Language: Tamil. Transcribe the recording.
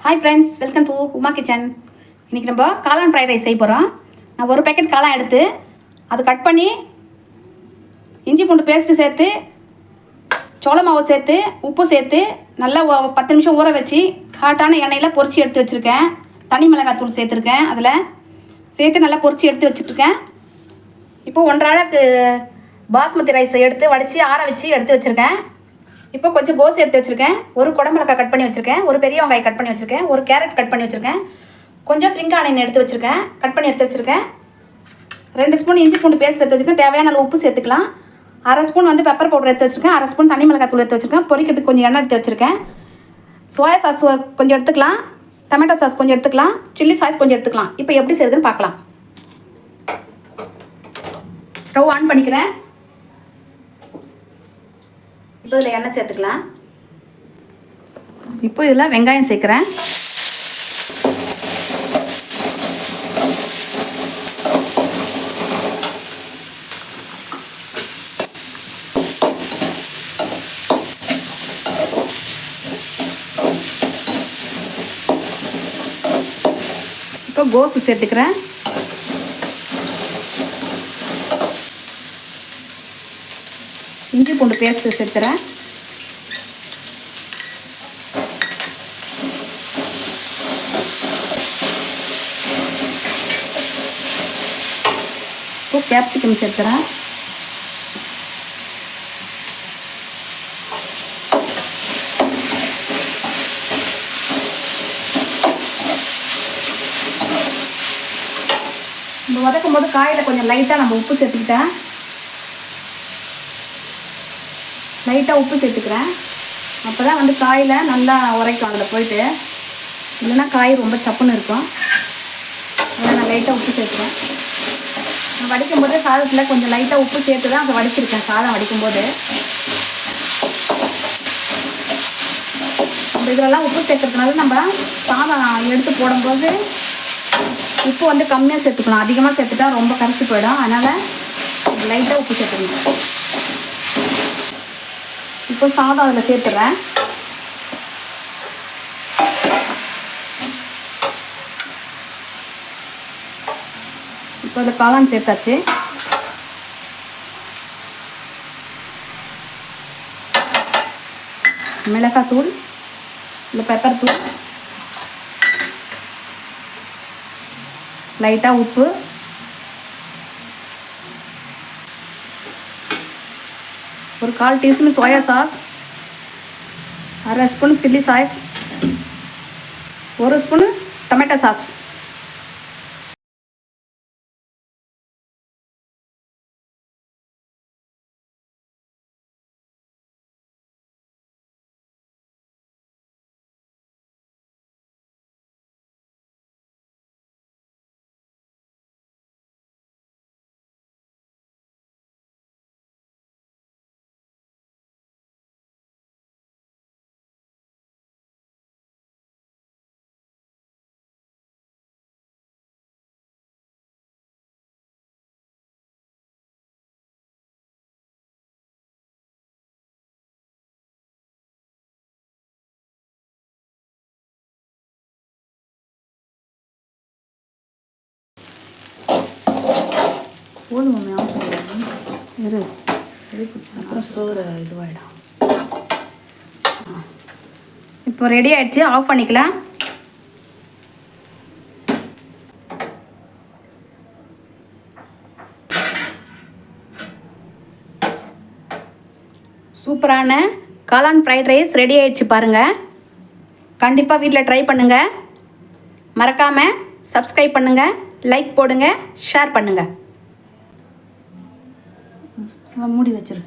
Hi friends, welcome to Uma kitchen. இன்றைக்கி நம்ம காளான் ஃப்ரைட் ரைஸ் செய்ய போகிறோம். நான் ஒரு பேக்கெட் காளான் எடுத்து அது கட் பண்ணி இஞ்சி பூண்டு பேஸ்ட்டு சேர்த்து சோள மாவு சேர்த்து உப்பு சேர்த்து நல்லா 10 நிமிஷம் ஊற வச்சு ஹாட்டான எண்ணெயில் பொரிச்சு எடுத்து வச்சுருக்கேன். தனி மிளகாத்தூள் சேர்த்துருக்கேன். அதில் சேர்த்து நல்லா பொரிச்சு எடுத்து வச்சுட்ருக்கேன். இப்போது 1.5 அழகு பாஸ்மதி ரைஸை எடுத்து வடித்து ஆற வச்சு எடுத்து வச்சுருக்கேன். இப்போ கொஞ்சம் கோஸ் எடுத்து வச்சுருக்கேன். ஒரு குடமிளகாய் கட் பண்ணி வச்சுருக்கேன். ஒரு பெரிய வெங்காயம் கட் பண்ணி வச்சுருக்கேன். ஒரு கேரட் கட் பண்ணி வச்சுருக்கேன். கொஞ்சம் ஸ்ப்ரிங் ஆனியன் எடுத்து வச்சுருக்கேன், கட் பண்ணி எடுத்து வச்சுருக்கேன். 2 ஸ்பூன் இஞ்சி பூண்டு பேஸ்ட் எடுத்து வச்சுருக்கேன். தேவையான அளவு உப்பு சேர்த்துக்கலாம். 1/2 ஸ்பூன் பெப்பர் பவுடர் எடுத்து வச்சுருக்கேன். 1/2 ஸ்பூன் தனி மிளகாய் தூள் எடுத்து வச்சுருக்கேன். பொரிக்கிறதுக்கு கொஞ்சம் எண்ணெய் எடுத்து வச்சுருக்கேன். சோயா சாஸ் கொஞ்சம் எடுத்துக்கலாம். டொமேட்டோ சாஸ் கொஞ்சம் எடுத்துக்கலாம். சில்லி சாஸ் கொஞ்சம் எடுத்துக்கலாம். இப்போ எப்படி செய்யுதுன்னு பார்க்கலாம். ஸ்டவ் ஆன் பண்ணிக்கிறேன். இப்போ இதில் எண்ணெய் சேர்த்துக்கலாம். இப்போ இதில் வெங்காயம் சேர்க்குறேன். இப்போ கோஸ் சேர்த்துக்கிறேன். இஞ்சி பூண்டு பேஸ்ட்டு சேர்த்துறேன். இப்போ கேப்சிகம் சேர்த்துறேன். நம்ம வதக்கும் போது காயில் கொஞ்சம் லைட்டாக நம்ம உப்பு சேர்த்துக்கிட்டேன். லைட்டாக உப்பு சேர்த்துக்கிறேன். அப்போ தான் காயில் நல்லா உரைக்கும் அதில் போயிட்டு, இல்லைன்னா காய் ரொம்ப சப்புன்னு இருக்கும். அதில் நான் லைட்டாக உப்பு சேர்த்துக்கிறேன். நான் வடிக்கும்போது சாதத்தில் கொஞ்சம் லைட்டாக உப்பு சேர்த்து தான் அதை வடிச்சிருக்கேன். சாதம் வடிக்கும்போது நம்ம இதிலெல்லாம் உப்பு சேர்க்கறதுனால நம்ம சாதம் எடுத்து போடும்போது உப்பு கம்மியாக சேர்த்துக்கலாம். அதிகமாக சேர்த்துட்டா ரொம்ப கரைச்சி போயிடும். அதனால் லைட்டாக உப்பு சேர்த்துக்கணும். இப்போ சாதம் அதில் சேர்த்துறேன். இப்போ அதில் காளான் சேர்த்தாச்சு. மிளகாத்தூள், இல்லை பெப்பர் தூள், லைட்டாக உப்பு, ஒரு 1/4 teaspoon soya sauce, 1/2 spoon chilli sauce, 1 spoon tomato sauce. போதும், அப்புறம் சோறு இதுவாகிடும். இப்போ ரெடி ஆகிடுச்சு. ஆஃப் பண்ணிக்கலாம். சூப்பரான காளான் ஃப்ரைட் ரைஸ் ரெடி ஆகிடுச்சு பாருங்கள். கண்டிப்பாக வீட்டில் ட்ரை பண்ணுங்கள். மறக்காமல் சப்ஸ்கிரைப் பண்ணுங்கள், லைக் போடுங்க, ஷேர் பண்ணுங்கள். மூடி வச்சிரு.